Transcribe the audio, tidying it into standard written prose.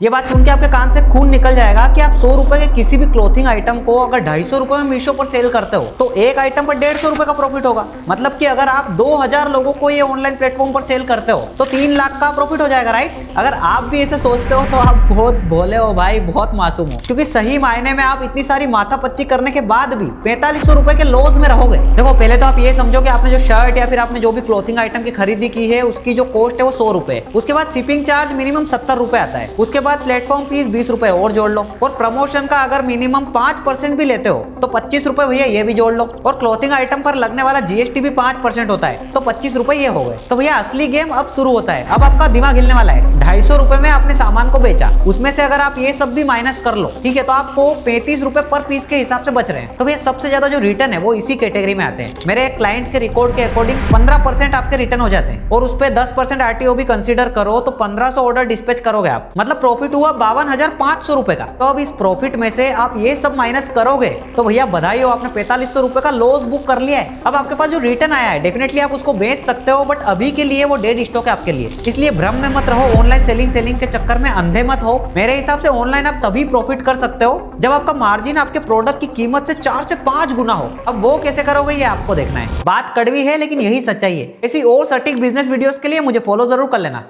ये बात सुन के आपके कान से खून निकल जाएगा कि आप 100 रुपए के किसी भी क्लोथिंग आइटम को अगर 250 रुपए में मीशो पर सेल करते हो तो एक आइटम पर 150 रुपए का प्रॉफिट होगा। मतलब कि अगर आप 2000 लोगों को ये ऑनलाइन प्लेटफॉर्म पर सेल करते हो तो 3 लाख का प्रॉफिट हो जाएगा, राइट। अगर आप भी ऐसे सोचते हो तो आप बहुत भोले हो भाई, बहुत मासूम हो, क्योंकि सही मायने में आप इतनी सारी माथापच्ची करने के बाद भी 4500 रुपए के लॉस में रहोगे। देखो, पहले तो आप ये समझो कि आपने जो शर्ट या फिर आपने जो भी क्लोथिंग आइटम की खरीदी की है उसकी जो कॉस्ट है वो 100 रुपए, उसके बाद शिपिंग चार्ज मिनिमम 70 रुपए आता है, उसके बाद प्लेटफॉर्म फीस 20 रुपए और जोड़ लो, और प्रमोशन का अगर मिनिमम 5% भी लेते हो तो 25 रुपए भैया ये भी जोड़ लो, और क्लोथिंग आइटम पर लगने वाला जीएसटी भी 5% होता है तो 25 रुपए ये हो गए। तो भैया असली गेम अब शुरू होता है। अब आपका दिमाग हिलने वाला है। 250 रुपए में आपने सामान को बेचा, उसमें से अगर आप ये सब भी माइनस कर लो, ठीक है, तो आपको 35 रुपए पर पीस के हिसाब से बच रहे हैं। तो भैया सबसे ज्यादा जो रिटर्न है वो इसी कैटेगरी में आते हैं। मेरे एक क्लाइंट के रिकॉर्ड के अकॉर्डिंग 15% आपके रिटर्न हो जाते हैं, और उस पर 10% आरटीओ भी कंसीडर करो तो 1500 ऑर्डर डिस्पैच करोगे आप, मतलब प्रॉफिट हुआ 52,500 रुपए का। तो अब इस प्रॉफिट में से आप ये सब माइनस करोगे तो भैया बधाई हो, आपने 4500 रुपए का लॉस बुक कर लिया है। अब आपके पास जो रिटर्न आया है डेफिनेटली आप उसको बेच सकते हो, बट अभी के लिए वो डेड स्टॉक है आपके लिए, इसलिए भ्रम में मत रहो। ऑनलाइन सेलिंग के चक्कर में अंधे मत हो। मेरे हिसाब से ऑनलाइन आप तभी प्रॉफिट कर सकते हो जब आपका मार्जिन आपके प्रोडक्ट की कीमत से 4 से 5 गुना हो। अब वो कैसे करोगे ये आपको देखना है। बात कड़वी है लेकिन यही सच्चाई है। ऐसी और सटीक बिजनेस वीडियोस के लिए मुझे फॉलो जरूर कर लेना।